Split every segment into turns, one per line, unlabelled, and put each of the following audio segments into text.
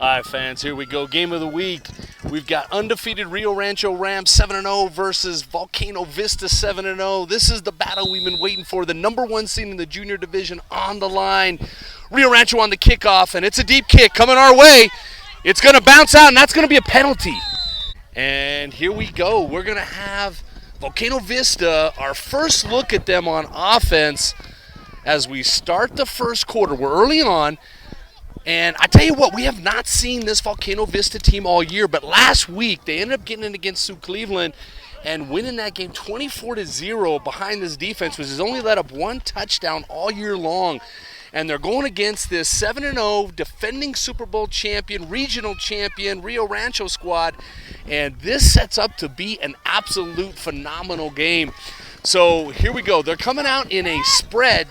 All right, fans, here we go. Game of the week. We've got undefeated Rio Rancho Rams 7-0 versus Volcano Vista 7-0. This is the battle we've been waiting for. The number one seed in the junior division on the line. Rio Rancho on the kickoff, and it's a deep kick coming our way. It's going to bounce out, and that's going to be a penalty. And here we go. We're going to have Volcano Vista, our first look at them on offense as we start the first quarter. We're early on. And I tell you what, we have not seen this Volcano Vista team all year, but last week they ended up getting in against Sioux Cleveland and winning that game 24-0 behind this defense, which has only let up one touchdown all year long. And they're going against this 7-0 defending Super Bowl champion, regional champion, Rio Rancho squad. And this sets up to be an absolute phenomenal game. So here we go. They're coming out in a spread.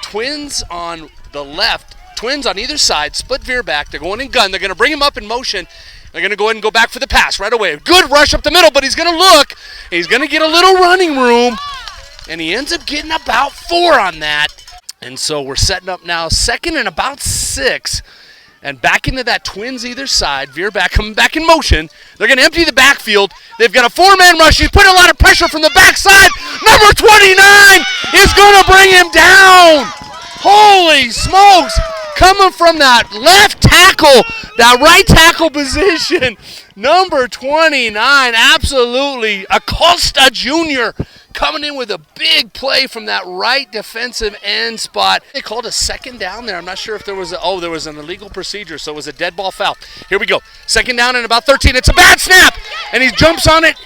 Twins on the left. Twins on either side, split veer back. They're going in gun. They're going to bring him up in motion. They're going to go ahead and go back for the pass right away. Good rush up the middle, but he's going to look. He's going to get a little running room, and he ends up getting about 4 on that. And so we're setting up now second and about 6, and back into that Twins either side. Veer back, coming back in motion. They're going to empty the backfield. They've got a 4-man rush. He's putting a lot of pressure from the backside. Number 29 is going to bring him down. Holy smokes. Coming from that left tackle, that right tackle position, number 29, absolutely, Acosta Jr. coming in with a big play from that right defensive end spot. They called a second down there. I'm not sure if there was there was an illegal procedure, so it was a dead ball foul. Here we go. Second down and about 13. It's a bad snap, and he jumps on it.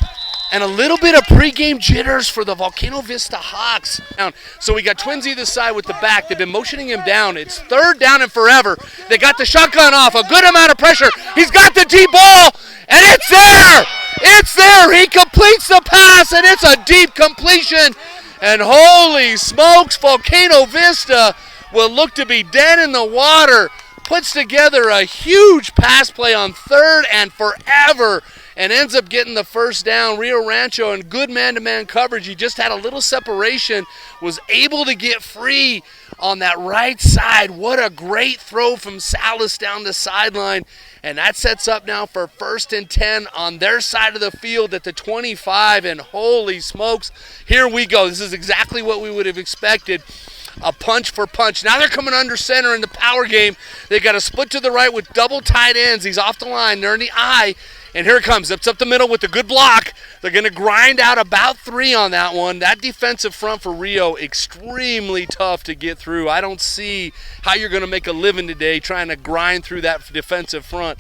And a little bit of pregame jitters for the Volcano Vista Hawks. So we got Twins either side with the back. They've been motioning him down. It's third down and forever. They got the shotgun off. A good amount of pressure. He's got the deep ball, and it's there. It's there. He completes the pass, and it's a deep completion. And holy smokes, Volcano Vista will look to be dead in the water. Puts together a huge pass play on third and forever, and ends up getting the first down. Rio Rancho in good man-to-man coverage. He just had a little separation, was able to get free on that right side. What a great throw from Salas down the sideline. And that sets up now for 1st and 10 on their side of the field at the 25. And holy smokes, here we go. This is exactly what we would have expected. A punch for punch. Now they're coming under center in the power game. They got a split to the right with double tight ends. He's off the line. They're in the eye. And here it comes. It's up the middle with a good block. They're going to grind out about 3 on that one. That defensive front for Rio, extremely tough to get through. I don't see how you're going to make a living today trying to grind through that defensive front.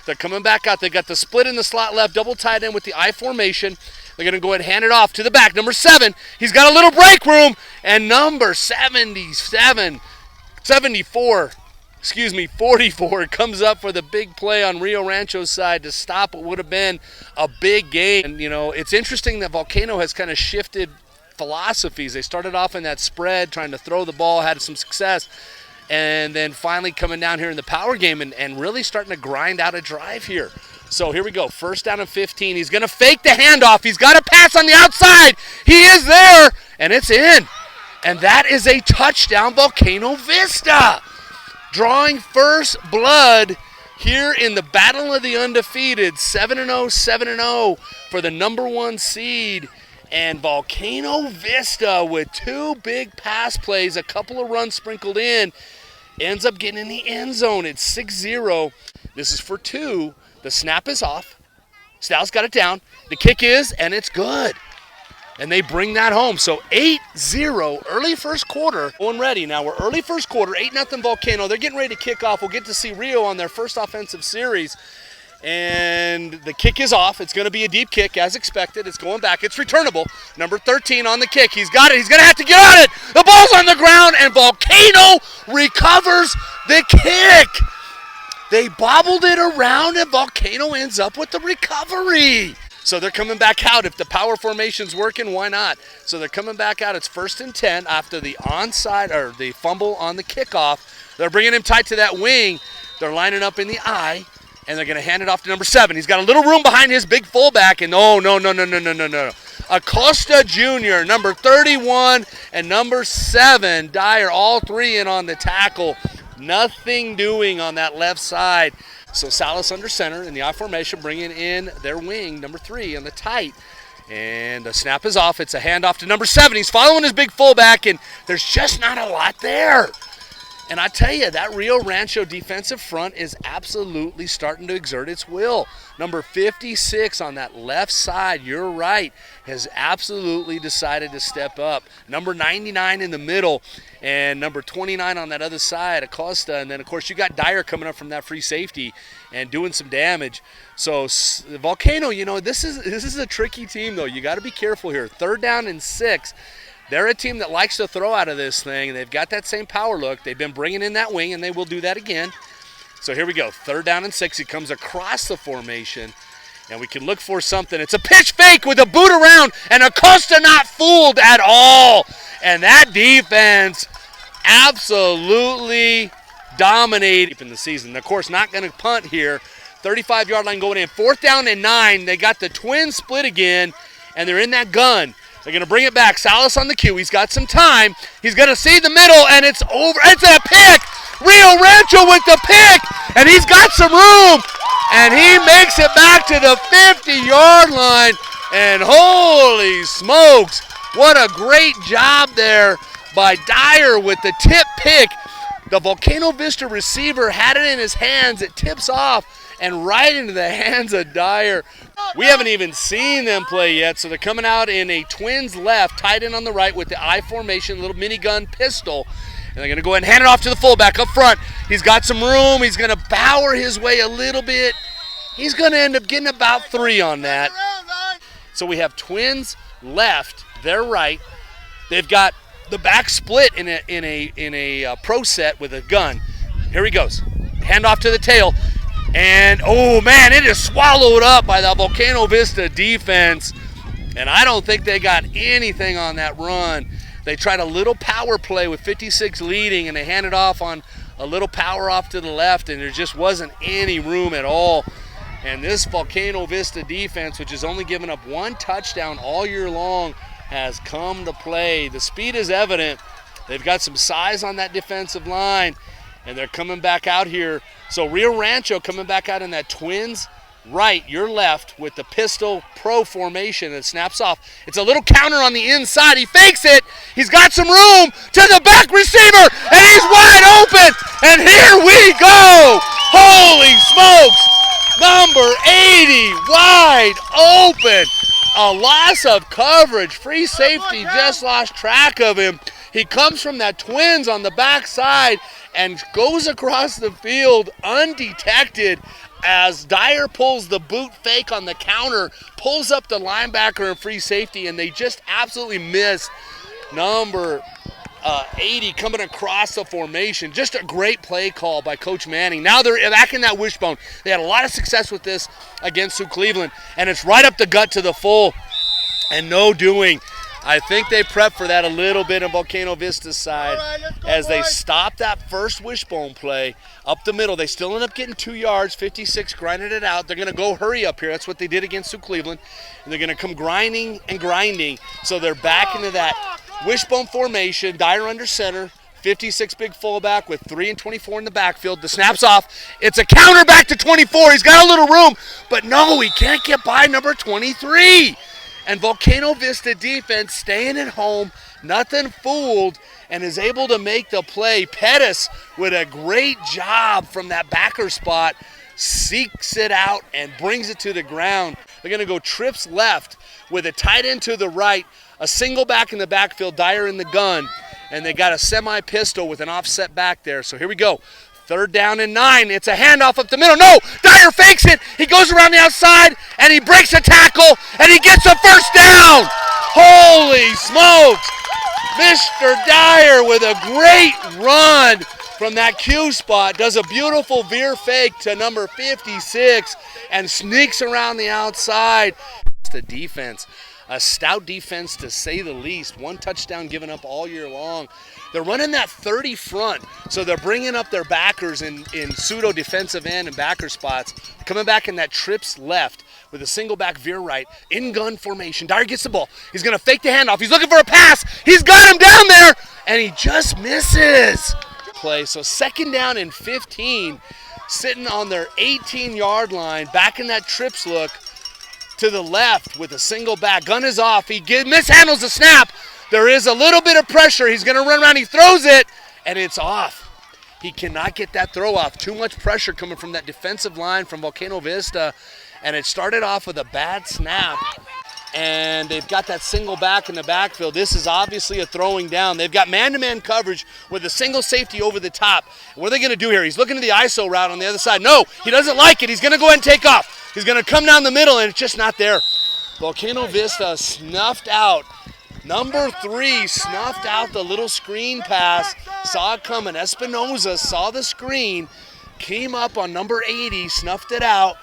They're coming back out. They got the split in the slot left, double tight end with the I formation. They're going to go ahead and hand it off to the back. Number 7, he's got a little break room. And number 44 comes up for the big play on Rio Rancho's side to stop what would have been a big game. And, you know, it's interesting that Volcano has kind of shifted philosophies. They started off in that spread, trying to throw the ball, had some success, and then finally coming down here in the power game and really starting to grind out a drive here. So here we go, 1st down and 15. He's going to fake the handoff. He's got a pass on the outside. He is there, and it's in. And that is a touchdown, Volcano Vista. Drawing first blood here in the Battle of the Undefeated, 7-0, 7-0 for the number 1 seed. And Volcano Vista with 2 big pass plays, a couple of runs sprinkled in, ends up getting in the end zone. It's 6-0. This is for 2. The snap is off. Styles got it down. The kick is, and it's good. And they bring that home. So 8-0, early first quarter. Going ready now. We're early first quarter, 8-0 Volcano. They're getting ready to kick off. We'll get to see Rio on their first offensive series. And the kick is off. It's going to be a deep kick as expected. It's going back. It's returnable. Number 13 on the kick. He's got it. He's going to have to get on it. The ball's on the ground, and Volcano recovers the kick. They bobbled it around, and Volcano ends up with the recovery. So they're coming back out. If the power formation's working, why not? So they're coming back out. It's 1st and 10 after the onside or the fumble on the kickoff. They're bringing him tight to that wing. They're lining up in the eye, and they're going to hand it off to number 7. He's got a little room behind his big fullback, and no. Acosta Jr., number 31, and number 7, Dyer, all 3 in on the tackle. Nothing doing on that left side. So Salas under center in the I formation, bringing in their wing, number 3, on the tight. And the snap is off. It's a handoff to number 7. He's following his big fullback, and there's just not a lot there. And I tell you, that Rio Rancho defensive front is absolutely starting to exert its will. Number 56 on that left side, you're right, has absolutely decided to step up. Number 99 in the middle, and number 29 on that other side, Acosta. And then, of course, you got Dyer coming up from that free safety and doing some damage. So Volcano, you know, this is a tricky team, though. You got to be careful here. 3rd down and 6. They're a team that likes to throw out of this thing, and they've got that same power look. They've been bringing in that wing, and they will do that again. So here we go, 3rd down and 6. He comes across the formation, and we can look for something. It's a pitch fake with a boot around, and Acosta not fooled at all. And that defense absolutely dominated in the season. Of course, not going to punt here. 35-yard line going in. 4th down and 9. They got the twin split again, and they're in that gun. They're going to bring it back. Salas on the cue. He's got some time. He's going to see the middle, and it's over. It's a pick. Rio Rancho with the pick, and he's got some room, and he makes it back to the 50-yard line, and holy smokes, what a great job there by Dyer with the tip pick. The Volcano Vista receiver had it in his hands. It tips off and right into the hands of Dyer. We haven't even seen them play yet, so they're coming out in a twins left, tight end on the right with the I formation, little minigun pistol. And they're going to go ahead and hand it off to the fullback up front. He's got some room. He's going to power his way a little bit. He's going to end up getting about 3 on that. So we have twins left, their right. They've got the back split in a pro set with a gun. Here he goes. Hand off to the tail. And, oh, man, it is swallowed up by the Volcano Vista defense. And I don't think they got anything on that run. They tried a little power play with 56 leading, and they handed off on a little power off to the left, and there just wasn't any room at all. And this Volcano Vista defense, which has only given up 1 touchdown all year long, has come to play. The speed is evident. They've got some size on that defensive line, and they're coming back out here. So Rio Rancho coming back out in that twins right, your left with the pistol pro formation that snaps off. It's a little counter on the inside. He fakes it. He's got some room to the back receiver, and he's wide open. And here we go. Holy smokes. Number 80 wide open. A loss of coverage. Free safety just lost track of him. He comes from that twins on the backside and goes across the field undetected as Dyer pulls the boot fake on the counter, pulls up the linebacker and free safety, and they just absolutely miss number 80 coming across the formation. Just a great play call by Coach Manning. Now they're back in that wishbone. They had a lot of success with this against Sioux Cleveland, and it's right up the gut to the full and no doing. I think they prepped for that a little bit on Volcano Vista's side as they stop that first wishbone play up the middle. They still end up getting 2 yards, 56 grinding it out. They're going to go hurry up here. That's what they did against Sioux Cleveland. And they're going to come grinding and grinding. So they're back into that wishbone formation, Dyer under center, 56 big fullback with 3 and 24 in the backfield. The snap's off. It's a counter back to 24. He's got a little room, but no, he can't get by number 23. And Volcano Vista defense staying at home, nothing fooled, and is able to make the play. Pettis with a great job from that backer spot, seeks it out and brings it to the ground. They're going to go trips left with a tight end to the right, a single back in the backfield, Dyer in the gun, and they got a semi-pistol with an offset back there. So here we go. 3rd down and 9. It's a handoff up the middle. No, Dyer fakes it. He goes around the outside, and he breaks a tackle, and he gets a first down. Holy smokes. Mr. Dyer with a great run from that Q spot, does a beautiful veer fake to number 56 and sneaks around the outside. The defense, a stout defense to say the least. 1 touchdown given up all year long. They're running that 30 front, so they're bringing up their backers in pseudo defensive end and backer spots. Coming back in that trips left with a single back veer right, in gun formation. Dyer gets the ball. He's going to fake the handoff. He's looking for a pass. He's got him down there, and he just misses. play. So 2nd down and 15, sitting on their 18-yard line, back in that trips look to the left with a single back. Gun is off. He mishandles the snap. There is a little bit of pressure. He's going to run around. He throws it, and it's off. He cannot get that throw off. Too much pressure coming from that defensive line from Volcano Vista, and it started off with a bad snap. And they've got that single back in the backfield. This is obviously a throwing down. They've got man-to-man coverage with a single safety over the top. What are they going to do here? He's looking to the ISO route on the other side. No, he doesn't like it. He's going to go ahead and take off. He's going to come down the middle, and it's just not there. Volcano Vista snuffed out. Number 3 snuffed out the little screen pass. Saw it coming. Espinoza saw the screen, came up on number 80, snuffed it out.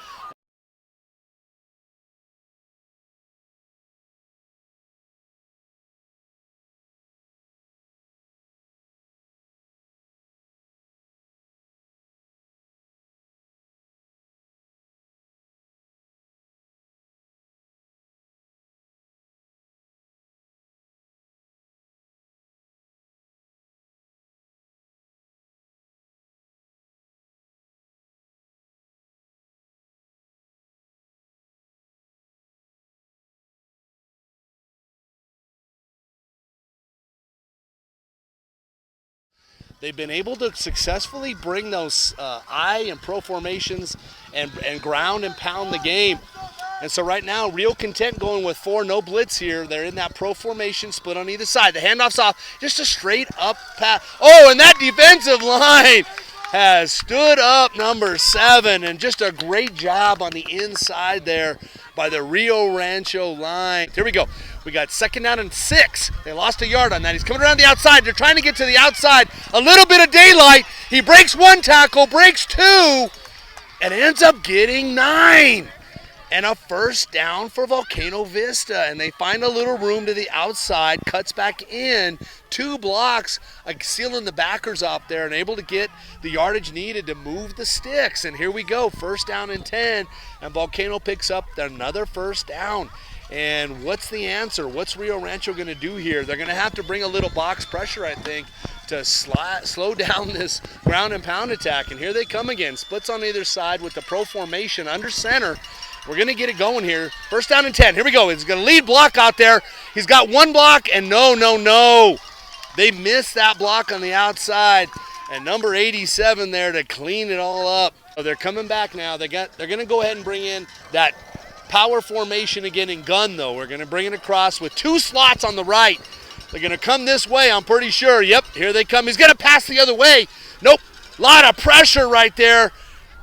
They've been able to successfully bring those I and pro formations and ground and pound the game. And so right now, real content going with 4, no blitz here. They're in that pro formation, split on either side. The handoff's off, just a straight up pass. Oh, and that defensive line has stood up number 7, and just a great job on the inside there by the Rio Rancho line. Here we go. We got 2nd down and 6. They lost a yard on that. He's coming around the outside. They're trying to get to the outside. A little bit of daylight. He breaks 1 tackle, breaks 2, and ends up getting 9. And a 1st down for Volcano Vista. And they find a little room to the outside, cuts back in, 2 blocks, sealing the backers up there and able to get the yardage needed to move the sticks. And here we go, 1st down and 10, and Volcano picks up another 1st down. And what's the answer? What's Rio Rancho going to do here? They're going to have to bring a little box pressure, I think, to slow down this ground and pound attack. And here they come again. Splits on either side with the pro formation under center. We're going to get it going here. 1st down and 10. Here we go. He's going to lead block out there. He's got 1 block, and no. They missed that block on the outside. And number 87 there to clean it all up. So they're coming back now. They're going to go ahead and bring in that power formation again in gun, though. We're going to bring it across with 2 slots on the right. They're going to come this way, I'm pretty sure. Yep, here they come. He's going to pass the other way. Nope. Lot of pressure right there.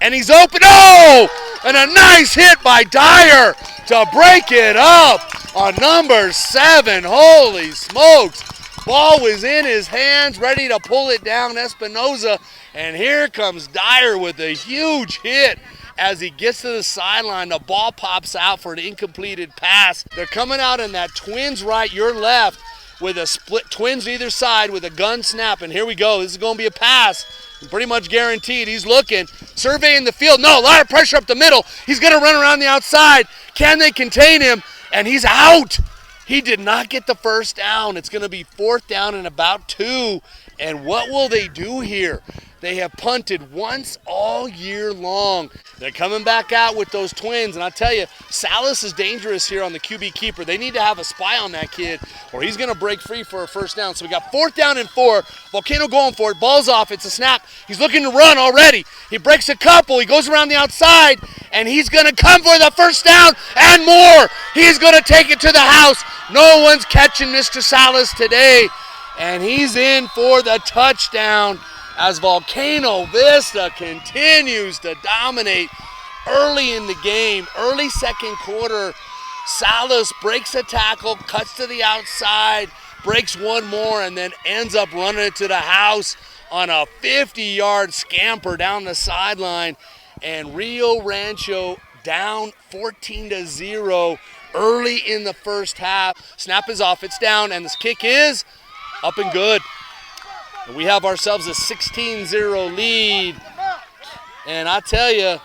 And he's open. Oh! And a nice hit by Dyer to break it up on number 7. Holy smokes. Ball was in his hands, ready to pull it down, Espinoza. And here comes Dyer with a huge hit. As he gets to the sideline, the ball pops out for an incompleted pass. They're coming out in that twins right, your left, with a split twins either side with a gun snap. And here we go. This is going to be a pass. Pretty much guaranteed. He's looking, surveying the field. No, a lot of pressure up the middle. He's going to run around the outside. Can they contain him? And he's out. He did not get the 1st down. It's going to be 4th down and about 2. And what will they do here? They have punted once all year long. They're coming back out with those twins. And I tell you, Salas is dangerous here on the QB keeper. They need to have a spy on that kid or he's going to break free for a 1st down. So we got 4th down and 4. Volcano going for it. Ball's off. It's a snap. He's looking to run already. He breaks a couple. He goes around the outside, and he's going to come for the 1st down and more. He's going to take it to the house. No one's catching Mr. Salas today. And he's in for the touchdown as Volcano Vista continues to dominate early in the game. Early 2nd quarter, Salas breaks a tackle, cuts to the outside, breaks 1 more, and then ends up running it to the house on a 50-yard scamper down the sideline. And Rio Rancho down 14-0 early in the 1st half. Snap is off, it's down, and this kick is up and good. And we have ourselves a 16-0 lead. And I tell you,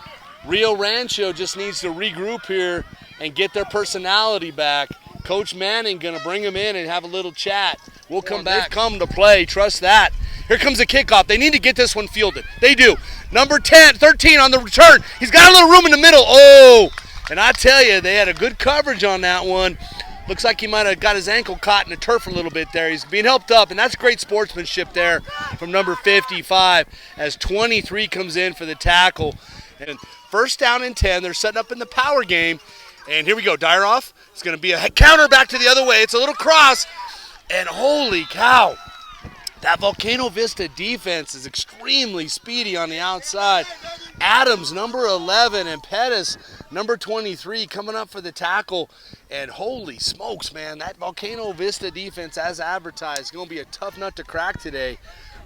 Rio Rancho just needs to regroup here and get their personality back. Coach Manning going to bring them in and have a little chat. We'll come back. They've come to play. Trust that. Here comes the kickoff. They need to get this one fielded. They do. Number 13 on the return. He's got a little room in the middle. Oh, and I tell you, they had a good coverage on that one. Looks like he might have got his ankle caught in the turf a little bit there. He's being helped up, and that's great sportsmanship there from number 55 as 23 comes in for the tackle. And first down and 10. They're setting up in the power game. And here we go. Dyer off. It's going to be a counter back to the other way. It's a little cross. And holy cow, that Volcano Vista defense is extremely speedy on the outside. Adams, number 11, and Pettis, number 23, coming up for the tackle. And holy smokes, man, that Volcano Vista defense, as advertised, is going to be a tough nut to crack today.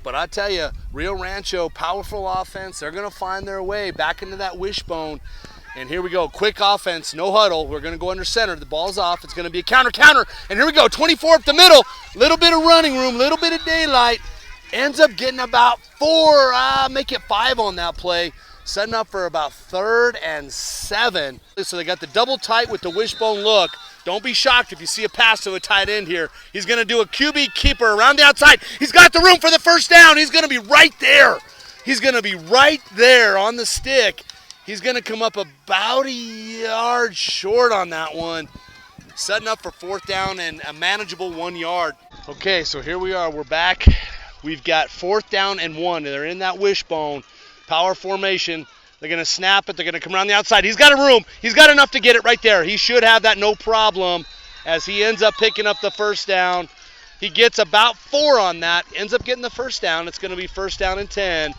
But I tell you, Rio Rancho, powerful offense. They're going to find their way back into that wishbone. And here we go, quick offense, no huddle. We're going to go under center. The ball's off. It's going to be a counter. And here we go, 24 up the middle. Little bit of running room, little bit of daylight. Ends up getting about 4, make it 5 on that play. Setting up for about 3rd and 7. So they got the double tight with the wishbone look. Don't be shocked if you see a pass to a tight end here. He's going to do a QB keeper around the outside. He's got the room for the first down. He's going to be right there. He's going to be right there on the stick. He's going to come up about a yard short on that one. Setting up for 4th down and a manageable 1 yard. Okay, so here we are. We're back. We've got 4th down and 1. They're in that wishbone. Power formation. They're going to snap it. They're going to come around the outside. He's got a room. He's got enough to get it right there. He should have that no problem as he ends up picking up the first down. He gets about 4 on that. Ends up getting the first down. It's going to be 1st down and 10.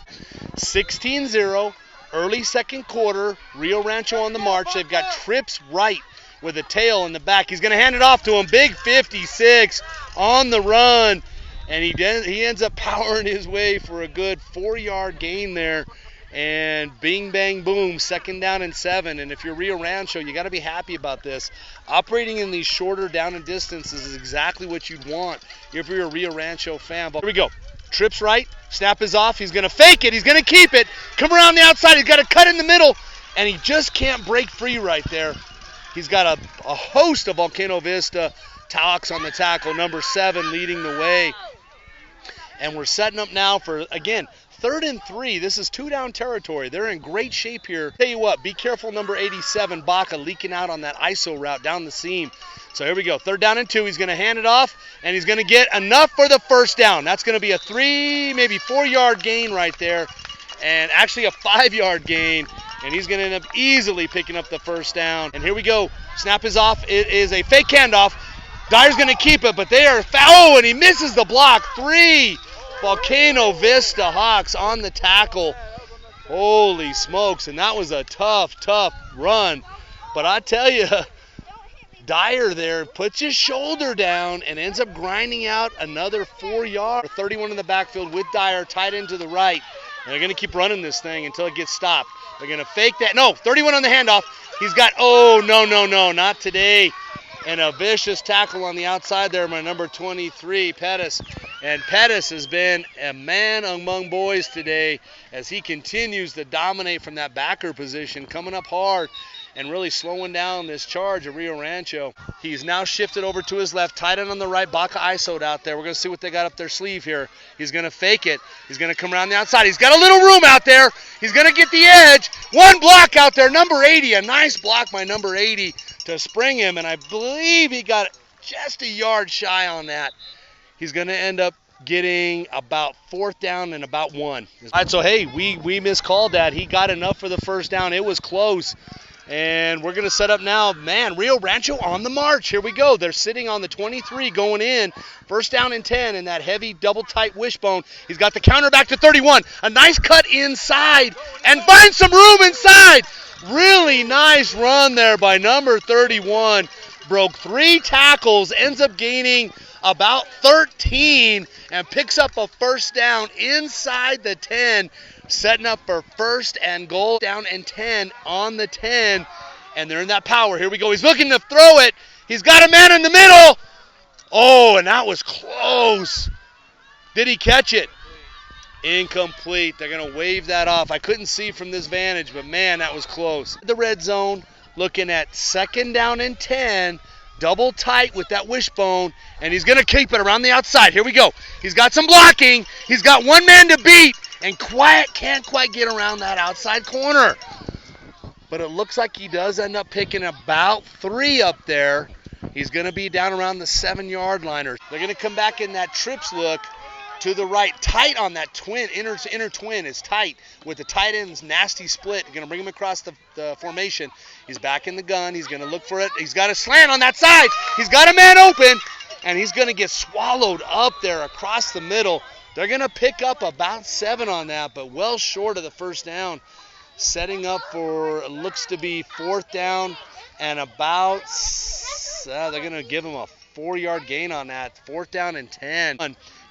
16-0. Early second quarter, Rio Rancho on the march. They've got trips right with a tail in the back. He's going to hand it off to him. Big 56 on the run. And he ends up powering his way for a good 4-yard gain there. And bing, bang, boom, 2nd down and 7. And if you're Rio Rancho, you got to be happy about this. Operating in these shorter down and distances is exactly what you'd want if you're a Rio Rancho fan. But here we go. Trips right, snap is off, he's going to fake it, he's going to keep it, come around the outside, he's got to cut in the middle, and he just can't break free right there. He's got a host of Volcano Vista talks on the tackle, number 7 leading the way. And we're setting up now for, again, 3rd and 3. This is 2-down territory. They're in great shape here. Tell you what, be careful, number 87, Baca, leaking out on that ISO route down the seam. So here we go, 3rd down and 2. He's going to hand it off, and he's going to get enough for the first down. That's going to be a 3, maybe 4-yard gain right there, and actually a 5-yard gain. And he's going to end up easily picking up the first down. And here we go, snap is off. It is a fake handoff. Dyer's going to keep it, but they are foul, and he misses the block. 3 Volcano Vista Hawks on the tackle. Holy smokes, and that was a tough run. But I tell you, Dyer there puts his shoulder down and ends up grinding out another 4 yards. 31 in the backfield with Dyer tight end to the right. And they're going to keep running this thing until it gets stopped. They're going to fake that. No, 31 on the handoff. He's got, no, not today. And a vicious tackle on the outside there by number 23, Pettis. And Pettis has been a man among boys today as he continues to dominate from that backer position, coming up hard and really slowing down this charge of Rio Rancho. He's now shifted over to his left, tight end on the right, Baca ISO'd out there. We're going to see what they got up their sleeve here. He's going to fake it. He's going to come around the outside. He's got a little room out there. He's going to get the edge. 1 block out there, number 80. A nice block by number 80 to spring him, and I believe he got just a yard shy on that. He's going to end up getting about 4th down and about 1. All right, so hey, we miscalled that. He got enough for the first down. It was close. And we're going to set up now, man, Rio Rancho on the march. Here we go. They're sitting on the 23 going in. 1st down and 10 in that heavy double tight wishbone. He's got the counter back to 31. A nice cut inside and finds some room inside. Really nice run there by number 31. Broke 3 tackles, ends up gaining about 13 and picks up a first down inside the 10. Setting up for 1st and goal, down and 10 on the 10. And they're in that power. Here we go. He's looking to throw it. He's got a man in the middle. Oh, and that was close. Did he catch it? Incomplete. They're going to wave that off. I couldn't see from this vantage, but man, that was close. The red zone, looking at 2nd down and 10. double tight with that wishbone, and he's going to keep it around the outside. Here we go. He's got some blocking. He's got one man to beat, and can't quite get around that outside corner. But it looks like he does end up picking about 3 up there. He's going to be down around the 7-yard line. They're going to come back in that trips look to the right, tight on that twin, inner twin is tight with the tight end's nasty split. Going to bring him across the formation. He's back in the gun. He's going to look for it. He's got a slant on that side. He's got a man open, and he's going to get swallowed up there across the middle. They're going to pick up about 7 on that, but well short of the first down. Setting up for, looks to be 4th down and about, they're going to give him a 4-yard gain on that. 4th down and 10.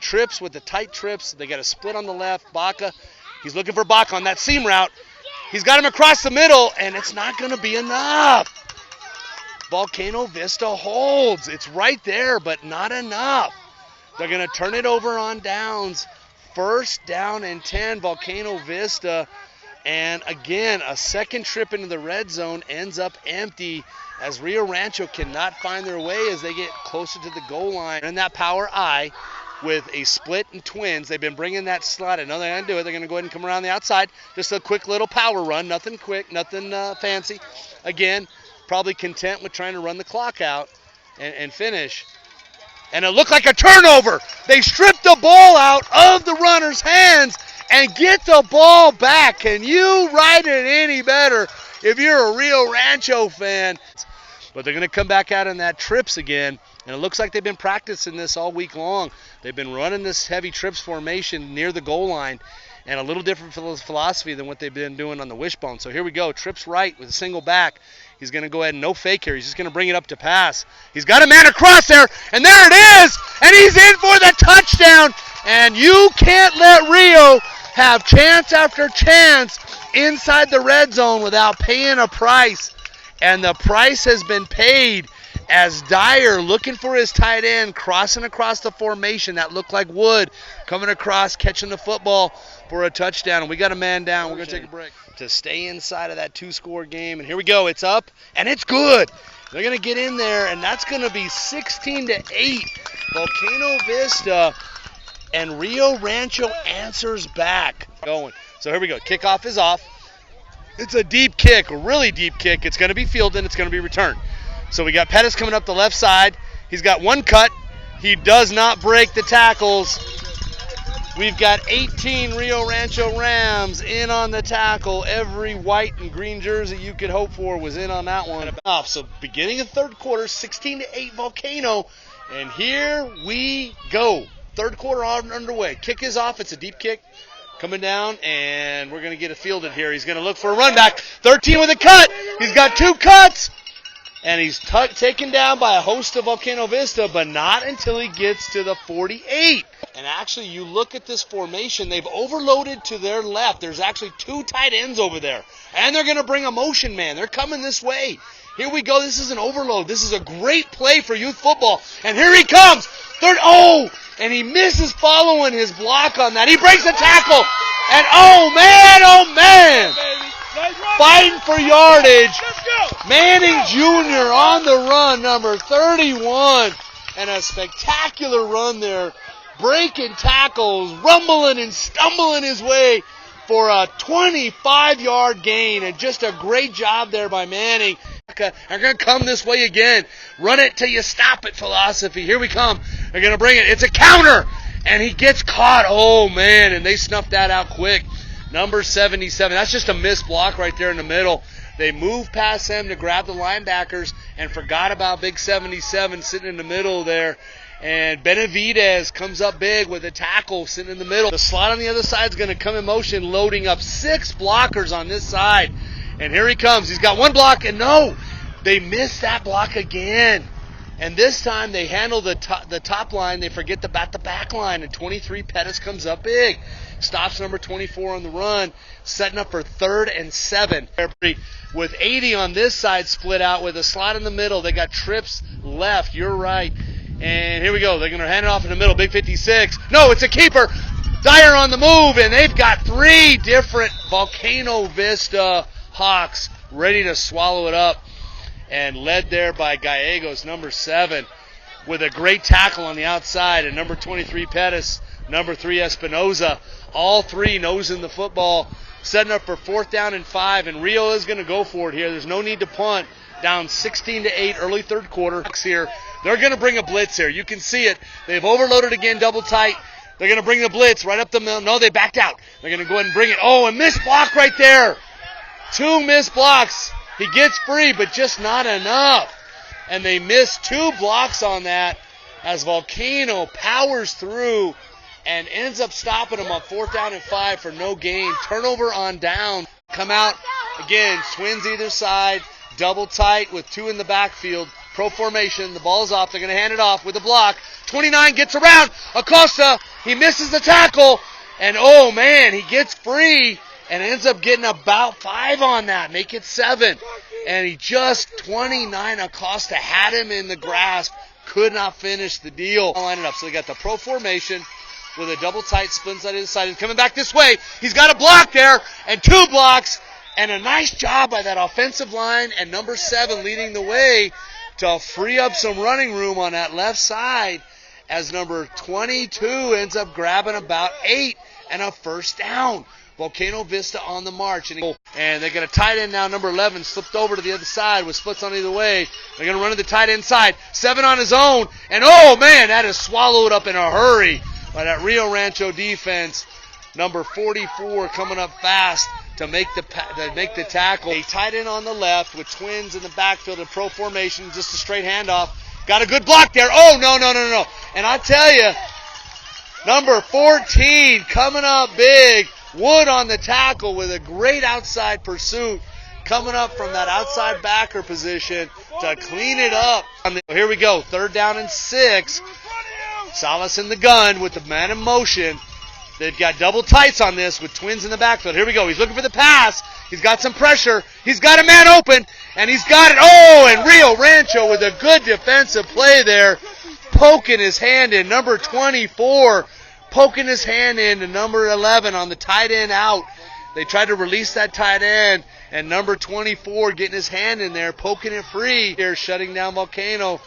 Trips with the tight trips. They got a split on the left. Baca, he's looking for Baca on that seam route. He's got him across the middle, and it's not going to be enough. Volcano Vista holds. It's right there, but not enough. They're going to turn it over on downs. 1st down and 10, Volcano Vista. And again, a second trip into the red zone ends up empty as Rio Rancho cannot find their way as they get closer to the goal line. And that power I with a split and twins. They've been bringing that slot. I know they're going to do it. They're going to go ahead and come around the outside. Just a quick little power run. Nothing quick, nothing fancy. Again, probably content with trying to run the clock out and finish. And it looked like a turnover. They stripped the ball out of the runner's hands and get the ball back. Can you write it any better if you're a Rio Rancho fan? But they're going to come back out in that trips again. And it looks like they've been practicing this all week long. They've been running this heavy trips formation near the goal line, and a little different philosophy than what they've been doing on the wishbone. So here we go. Trips right with a single back. He's going to go ahead and no fake here. He's just going to bring it up to pass. He's got a man across there, and there it is. And he's in for the touchdown. And you can't let Rio have chance after chance inside the red zone without paying a price. And the price has been paid as Dyer, looking for his tight end, crossing across the formation that looked like wood, coming across, catching the football for a touchdown. And we got a man down. We're going to take a break to stay inside of that 2-score game. And here we go. It's up, and it's good. They're going to get in there, and that's going to be 16-8. Volcano Vista, and Rio Rancho answers back. Going. So here we go. Kickoff is off. It's a deep kick, a really deep kick. It's going to be fielded. It's going to be returned. So we got Pettis coming up the left side. He's got one cut. He does not break the tackles. We've got 18 Rio Rancho Rams in on the tackle. Every white and green jersey you could hope for was in on that one. So beginning of third quarter, 16-8 Volcano. And here we go. Third quarter underway. Kick is off. It's a deep kick. Coming down, and we're going to get it fielded here. He's going to look for a run back. 13 with a cut. He's got 2 cuts. And he's taken down by a host of Volcano Vista, but not until he gets to the 48. And actually, you look at this formation, they've overloaded to their left. There's actually 2 tight ends over there. And they're going to bring a motion man. They're coming this way. Here we go. This is an overload. This is a great play for youth football. And here he comes. Third. Oh! And he misses following his block on that. He breaks the tackle. And oh, man. Fighting for yardage. Manning Jr. on the run, number 31. And a spectacular run there. Breaking tackles, rumbling and stumbling his way for a 25-yard gain. And just a great job there by Manning. They're going to come this way again. Run it till you stop it philosophy. Here we come. They're going to bring it. It's a counter. And he gets caught. Oh, man. And they snuffed that out quick. Number 77. That's just a missed block right there in the middle. They moved past him to grab the linebackers and forgot about big 77 sitting in the middle there. And Benavidez comes up big with a tackle sitting in the middle. The slot on the other side is going to come in motion, loading up 6 blockers on this side. And here he comes. He's got one block, and no, they missed that block again. And this time they handle the top line. They forget the back line. And 23 Pettis comes up big. Stops number 24 on the run, setting up for 3rd and 7. With 80 on this side split out with a slot in the middle. They got trips left. You're right. And here we go. They're going to hand it off in the middle. Big 56. No, it's a keeper. Dyer on the move. And they've got 3 different Volcano Vista Hawks ready to swallow it up. and led there by Gallegos, number 7, with a great tackle on the outside, and number 23 Pettis, number 3 Espinoza, all three nosing the football, setting up for 4th down and 5, and Rio is going to go for it here. There's no need to punt. Down 16-8, early third quarter here. They're going to bring a blitz here. You can see it. They've overloaded again, double tight. They're going to bring the blitz right up the middle. No, they backed out. They're going to go ahead and bring it. Oh, a missed block right there. 2 missed blocks. He gets free, but just not enough. And they missed 2 blocks on that as Volcano powers through and ends up stopping them on 4th down and 5 for no gain. Turnover on down. Come out again, twins either side. Double tight with 2 in the backfield. Pro formation. The ball's off. They're going to hand it off with a block. 29 gets around. Acosta, he misses the tackle. And, oh, man, he gets free and ends up getting about 5 on that. Make it 7. And he just, 29, Acosta had him in the grasp. Could not finish the deal. Line it up. So they got the pro formation with a double tight, spins on the other side. He's coming back this way. He's got a block there and 2 blocks. And a nice job by that offensive line and number 7 leading the way to free up some running room on that left side as number 22 ends up grabbing about 8 and a 1st down. Volcano Vista on the march. And they got a tight end now, number 11, slipped over to the other side with splits on either way. They're going to run to the tight end side. 7 on his own. And, oh, man, that is swallowed up in a hurry by that Rio Rancho defense. Number 44 coming up fast to make the tackle. A tight end on the left with twins in the backfield in pro formation, just a straight handoff. Got a good block there. Oh, no. And I tell you, number 14 coming up big. Wood on the tackle with a great outside pursuit coming up from that outside backer position to clean it up. Here we go, 3rd down and 6. Salas in the gun with the man in motion. They've got double tights on this with twins in the backfield. Here we go. He's looking for the pass. He's got some pressure. He's got a man open, and he's got it. Oh, and Rio Rancho with a good defensive play there, poking his hand in. Number 24 poking his hand in to number 11 on the tight end out. They tried to release that tight end, and number 24 getting his hand in there, poking it free here, shutting down Volcano.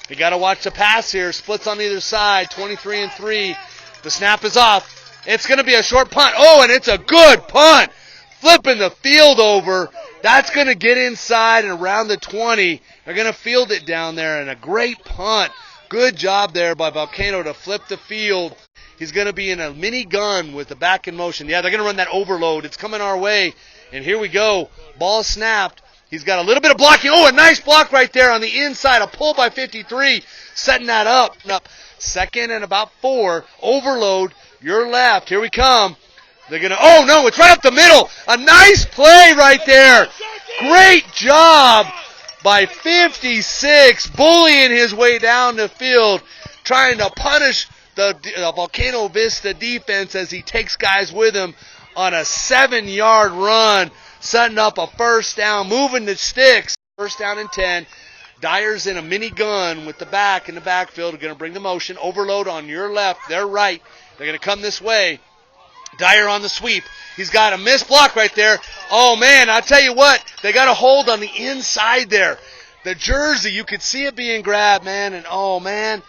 You got to watch the pass here. Splits on either side, 23 and 3. The snap is off. It's going to be a short punt. Oh, and it's a good punt. Flipping the field over. That's going to get inside and around the 20. They're going to field it down there, and a great punt. Good job there by Volcano to flip the field. He's going to be in a mini gun with the back in motion. Yeah, they're going to run that overload. It's coming our way. And here we go. Ball snapped. He's got a little bit of blocking. Oh, a nice block right there on the inside. A pull by 53. Setting that up. 2nd and about 4. Overload. Your left. Here we come. They're going to, oh no, it's right up the middle. A nice play right there. Great job by 56, bullying his way down the field, trying to punish the Volcano Vista defense as he takes guys with him on a 7-yard run, setting up a 1st down, moving the sticks. 1st down and 10. Dyer's in a mini gun with the back in the backfield. They're going to bring the motion. Overload on your left, their right. They're going to come this way. Dyer on the sweep. He's got a missed block right there. Oh, man, I tell you what, they got a hold on the inside there. The jersey, you could see it being grabbed, man, and oh, man,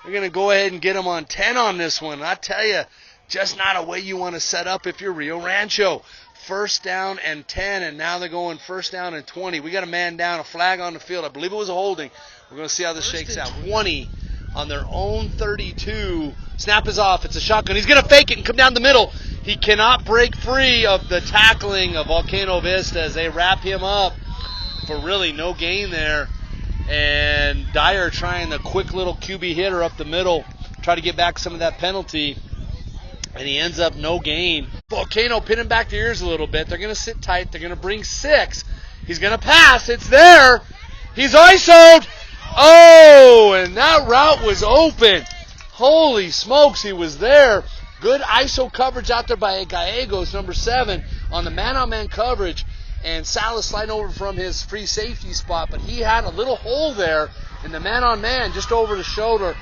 they're going to go ahead and get him on 10 on this one. I tell you, just not a way you want to set up if you're Rio Rancho. 1st down and 10, and now they're going 1st down and 20. We got a man down, a flag on the field. I believe it was a holding. We're going to see how this shakes out. 20 on their own 32. Snap is off. It's a shotgun. He's going to fake it and come down the middle. He cannot break free of the tackling of Volcano Vista as they wrap him up for really no gain there. And Dyer trying the quick little QB hitter up the middle, try to get back some of that penalty. And he ends up no gain. Volcano pinning back the ears a little bit. They're going to sit tight. They're going to bring 6. He's going to pass. It's there. He's ISO'd. Oh, and that route was open. Holy smokes, he was there. Good ISO coverage out there by Gallegos, number 7, on the man-on-man coverage. And Salas sliding over from his free safety spot. But he had a little hole there in the man-on-man just over the shoulder.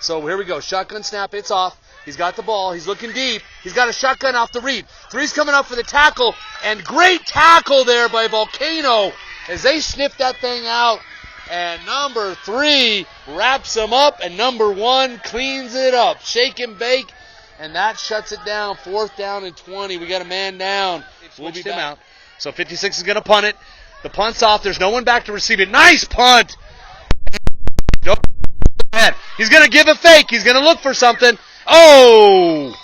So here we go. Shotgun snap. It's off. He's got the ball. He's looking deep. He's got a shotgun off the read. 3's coming up for the tackle. And great tackle there by Volcano. as they sniff that thing out. And number 3 wraps them up, and number 1 cleans it up. Shake and bake, and that shuts it down. 4th down and 20. We got a man down. We'll be him out. So 56 is going to punt it. The punt's off. There's no one back to receive it. Nice punt. He's going to give a fake. He's going to look for something. Oh!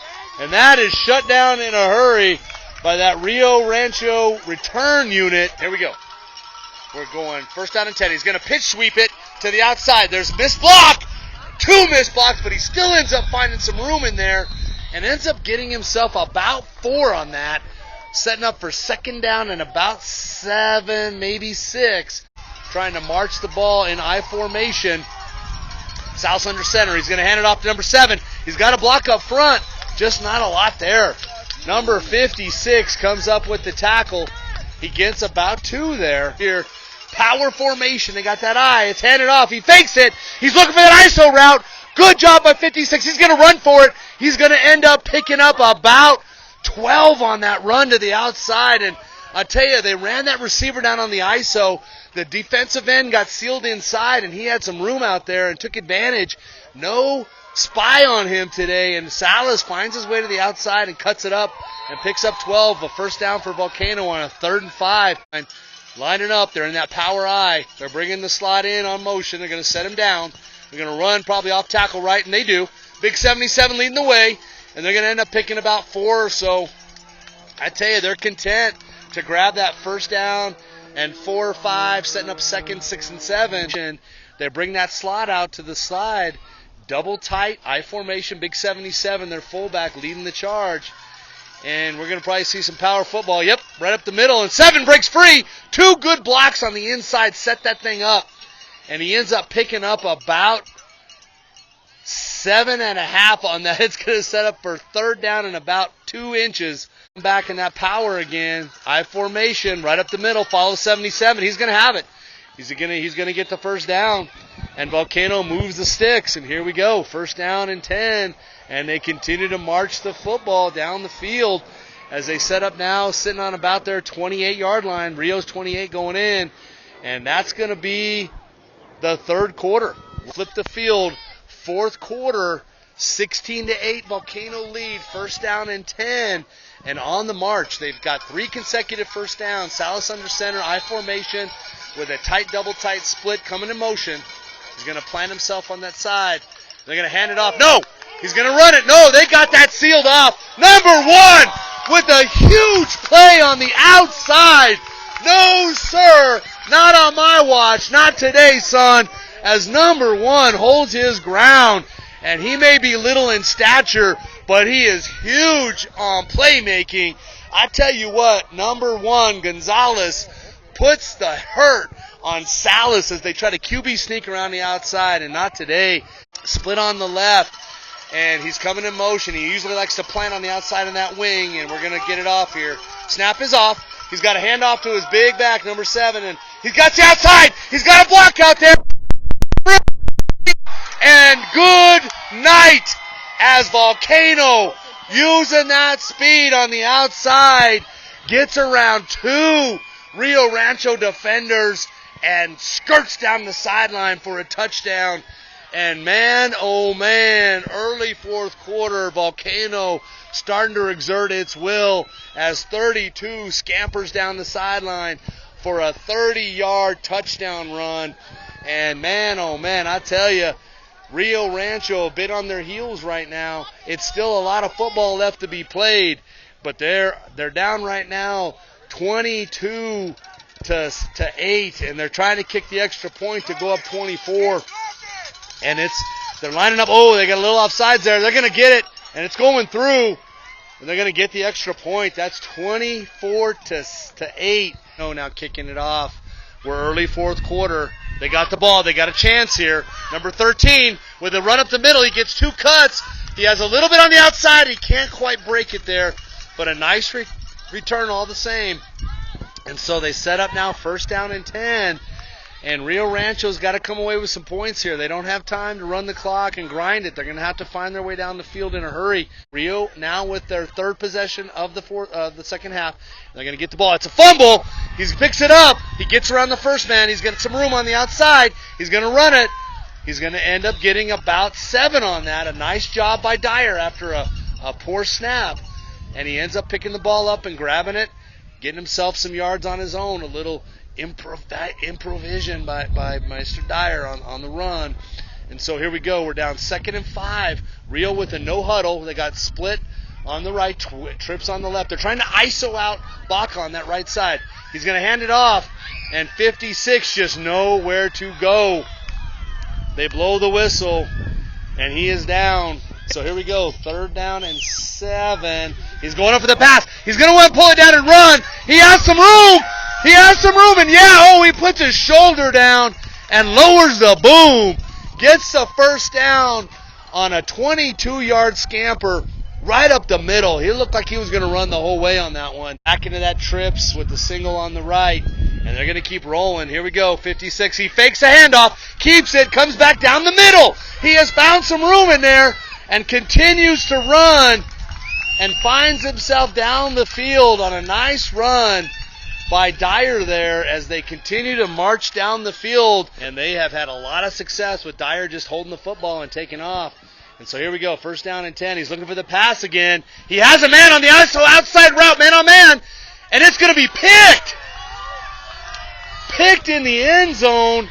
And that is shut down in a hurry by that Rio Rancho return unit. Here we go. We're going 1st down and 10. He's going to pitch sweep it to the outside. There's a missed block. 2 missed blocks, but he still ends up finding some room in there and ends up getting himself about 4 on that, setting up for 2nd down and about 7, maybe 6, trying to march the ball in I formation. South under center. He's going to hand it off to number 7. He's got a block up front, just not a lot there. Number 56 comes up with the tackle. He gets about 2 there. Here, power formation. They got that eye. It's handed off. He fakes it. He's looking for that ISO route. Good job by 56. He's going to run for it. He's going to end up picking up about 12 on that run to the outside. And I tell you, they ran that receiver down on the ISO. The defensive end got sealed inside, and he had some room out there and took advantage. No spy on him today, and Salas finds his way to the outside and cuts it up and picks up 12. A 1st down for Volcano on a 3rd and 5. And lining up, they're in that power eye. They're bringing the slot in on motion. They're going to set him down. They're going to run probably off tackle right, and they do. Big 77 leading the way, and they're going to end up picking about 4 or so. I tell you, they're content to grab that 1st down and 4 or 5, setting up 2nd, 6, and 7. And they bring that slot out to the slide. Double tight, I formation, big 77, their fullback leading the charge. And we're going to probably see some power football. Yep, right up the middle. And 7 breaks free. 2 good blocks on the inside set that thing up. And he ends up picking up about 7.5 on that. It's going to set up for 3rd down and about 2 inches. Back in that power again. I formation, right up the middle, follow 77. He's going to have it. He's going to get the 1st down. And Volcano moves the sticks. And here we go, 1st down and 10. And they continue to march the football down the field as they set up now, sitting on about their 28-yard line. Rio's 28 going in. And that's going to be the 3rd quarter. Flip the field, 4th quarter, 16-8, Volcano lead, 1st down and 10. And on the march, they've got 3 consecutive 1st downs. Salas under center, I formation with a tight, double tight split coming in motion. He's going to plant himself on that side. They're going to hand it off. No! He's going to run it. No, they got that sealed off. Number 1 with a huge play on the outside. No, sir. Not on my watch. Not today, son. As number 1 holds his ground. And he may be little in stature, but he is huge on playmaking. I tell you what, number 1, Gonzalez, puts the hurt on Salas as they try to QB sneak around the outside, and not today. Split on the left, and he's coming in motion. He usually likes to plant on the outside in that wing, and we're going to get it off here. Snap is off. He's got a handoff to his big back, number 7, and he's got the outside. He's got a block out there. And good night as Volcano, using that speed on the outside, gets around 2 Rio Rancho defenders and skirts down the sideline for a touchdown. And man, oh man, early 4th quarter, Volcano starting to exert its will as 32 scampers down the sideline for a 30-yard touchdown run. And man, oh man, I tell you, Rio Rancho a bit on their heels right now. It's still a lot of football left to be played, but they're down right now 22 to 8, and they're trying to kick the extra point to go up 24. And they're lining up. Oh, they got a little offsides there. They're going to get it, and it's going through. And they're going to get the extra point. That's 24 to 8. No, now kicking it off. We're early 4th quarter. They got the ball. They got a chance here. Number 13 with a run up the middle. He gets 2 cuts. He has a little bit on the outside. He can't quite break it there, but a nice return all the same. And so they set up now 1st down and 10. And Rio Rancho's got to come away with some points here. They don't have time to run the clock and grind it. They're going to have to find their way down the field in a hurry. Rio now with their third possession of the second half. They're going to get the ball. It's a fumble. He picks it up. He gets around the first man. He's got some room on the outside. He's going to run it. He's going to end up getting about 7 on that. A nice job by Dyer after a poor snap. And he ends up picking the ball up and grabbing it, getting himself some yards on his own. A little improvisation by Mr. Dyer on the run. And so here we go. We're down 2nd and 5. Rio with a no huddle. They got split on the right, trips on the left. They're trying to ISO out Bach on that right side. He's going to hand it off, and 56 just nowhere to go. They blow the whistle, and he is down. So here we go, 3rd down and 7. He's going up for the pass. He's going to want to pull it down and run. He has some room. He has some room, and he puts his shoulder down and lowers the boom. Gets the first down on a 22-yard scamper right up the middle. He looked like he was going to run the whole way on that one. Back into that trips with the single on the right, and they're going to keep rolling. Here we go, 56. He fakes a handoff, keeps it, comes back down the middle. He has found some room in there and continues to run and finds himself down the field on a nice run by Dyer there as they continue to march down the field. And they have had a lot of success with Dyer just holding the football and taking off. And so here we go, 1st down and 10. He's looking for the pass again. He has a man on the outside route, man on man, and it's going to be picked. Picked in the end zone,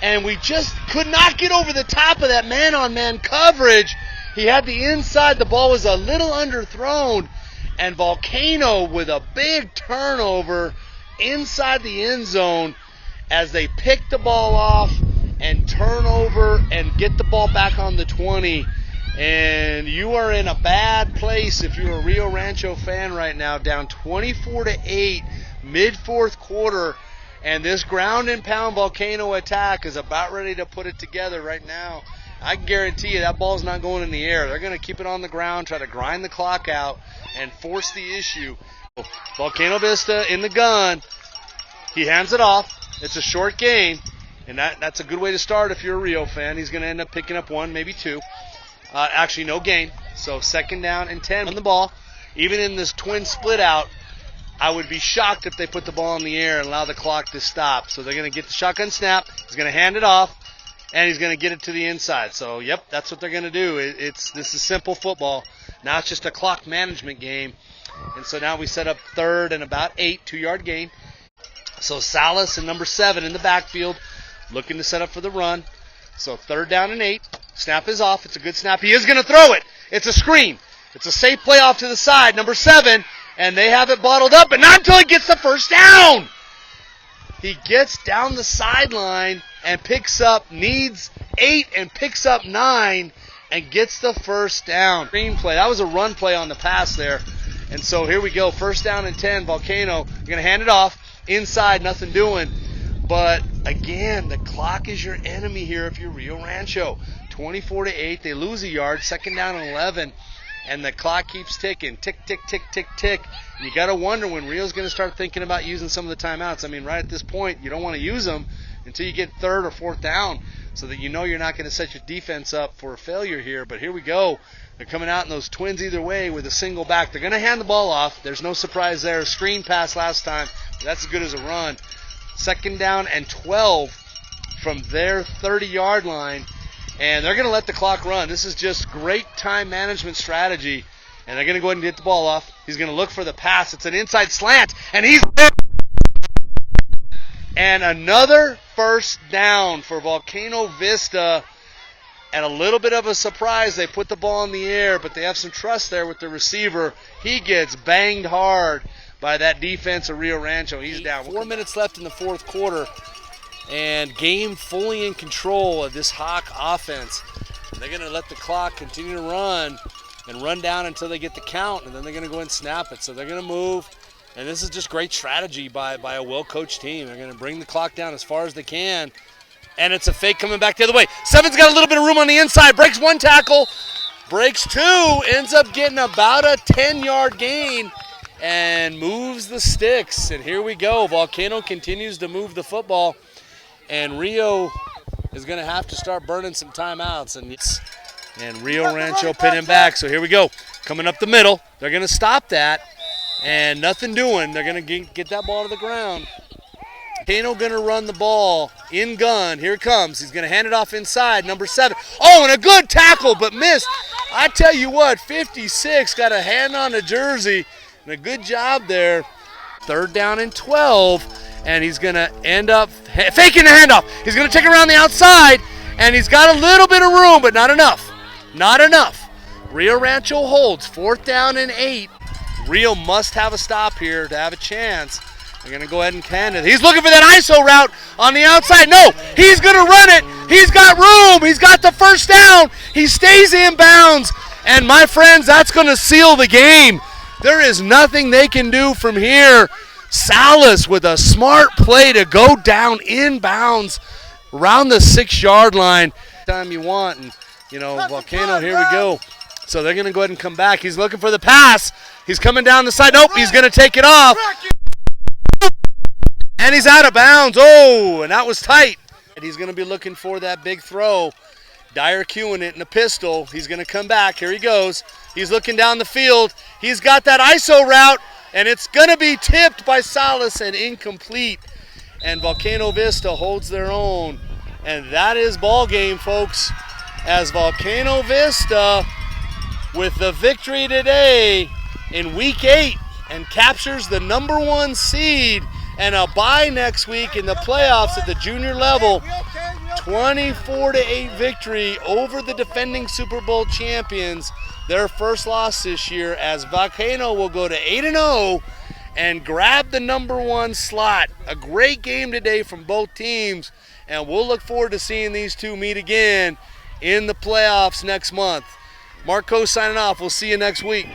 and we just could not get over the top of that man-on-man coverage. He had the inside. The ball was a little underthrown, and Volcano with a big turnover inside the end zone as they pick the ball off and turn over and get the ball back on the 20. And you are in a bad place if you're a Rio Rancho fan right now, down 24-8, mid-4th quarter, and this ground and pound Volcano attack is about ready to put it together right now. I can guarantee you that ball's not going in the air. They're going to keep it on the ground, try to grind the clock out, and force the issue. Volcano Vista in the gun. He hands it off. It's a short gain, and that's a good way to start if you're a Rio fan. He's going to end up picking up 1, maybe 2. Actually, no gain. So 2nd down and 10 on the ball. Even in this twin split out, I would be shocked if they put the ball in the air and allow the clock to stop. So they're going to get the shotgun snap. He's going to hand it off, and he's going to get it to the inside. So, yep, that's what they're going to do. This is simple football. Now it's just a clock management game. And so now we set up 3rd and about 8, 2-yard gain. So Salas and number 7 in the backfield looking to set up for the run. So 3rd down and 8. Snap is off. It's a good snap. He is going to throw it. It's a screen. It's a safe play off to the side. Number 7, and they have it bottled up, but not until he gets the first down. He gets down the sideline and needs 8 and picks up 9 and gets the first down. Screen play. That was a run play on the pass there. And so here we go. 1st down and 10. Volcano. You're going to hand it off. Inside, nothing doing. But again, the clock is your enemy here if you're Rio Rancho. 24-8. They lose a yard. 2nd down and 11. And the clock keeps ticking. Tick, tick, tick, tick, tick. And you got to wonder when Rio's going to start thinking about using some of the timeouts. I mean, right at this point, you don't want to use them until you get 3rd or 4th down so that you know you're not going to set your defense up for a failure here. But here we go. They're coming out in those twins either way with a single back. They're going to hand the ball off. There's no surprise there. Screen pass last time. That's as good as a run. 2nd down and 12 from their 30-yard line. And they're going to let the clock run. This is just great time management strategy. And they're going to go ahead and get the ball off. He's going to look for the pass. It's an inside slant. And he's there. And another first down for Volcano Vista. And a little bit of a surprise. They put the ball in the air, but they have some trust there with the receiver. He gets banged hard by that defense of Rio Rancho. He's down. 4 minutes left in the 4th quarter. And game fully in control of this Hawk offense. They're going to let the clock continue to run and run down until they get the count, and then they're going to go and snap it. So they're going to move, and this is just great strategy by a well-coached team. They're going to bring the clock down as far as they can, and it's a fake coming back the other way. 7's got a little bit of room on the inside, breaks 1 tackle, breaks 2, ends up getting about a 10-yard gain, and moves the sticks. And here we go. Volcano continues to move the football. and Rio is going to have to start burning some timeouts. And Rio Rancho pinning back. So here we go. Coming up the middle. They're going to stop that. And nothing doing. They're going to get that ball to the ground. Volcano going to run the ball in gun. Here it comes. He's going to hand it off inside. Number 7. Oh, and a good tackle, but missed. I tell you what, 56 got a hand on the jersey. And a good job there. 3rd down and 12. And he's going to end up faking the handoff. He's going to take it around the outside. And he's got a little bit of room, but not enough. Not enough. Rio Rancho holds. 4th down and 8. Rio must have a stop here to have a chance. They're going to go ahead and can it. He's looking for that ISO route on the outside. No, he's going to run it. He's got room. He's got the 1st down. He stays in bounds. And, my friends, that's going to seal the game. There is nothing they can do from here. Salas with a smart play to go down in bounds around the 6-yard line. Time you want. And, Volcano, here we go. So they're going to go ahead and come back. He's looking for the pass. He's coming down the side. Nope, he's going to take it off. And he's out of bounds. Oh, and that was tight. And he's going to be looking for that big throw. Dyer cueing it in a pistol. He's going to come back. Here he goes. He's looking down the field. He's got that ISO route, and it's going to be tipped by Salas and incomplete. And Volcano Vista holds their own. And that is ball game, folks. As Volcano Vista, with the victory today in Week 8, and captures the number 1 seed and a bye next week in the playoffs at the junior level. 24-8 victory over the defending Super Bowl champions. Their first loss this year, as Volcano will go to 8-0 and grab the number 1 slot. A great game today from both teams, and we'll look forward to seeing these two meet again in the playoffs next month. Mark Coe signing off. We'll see you next week.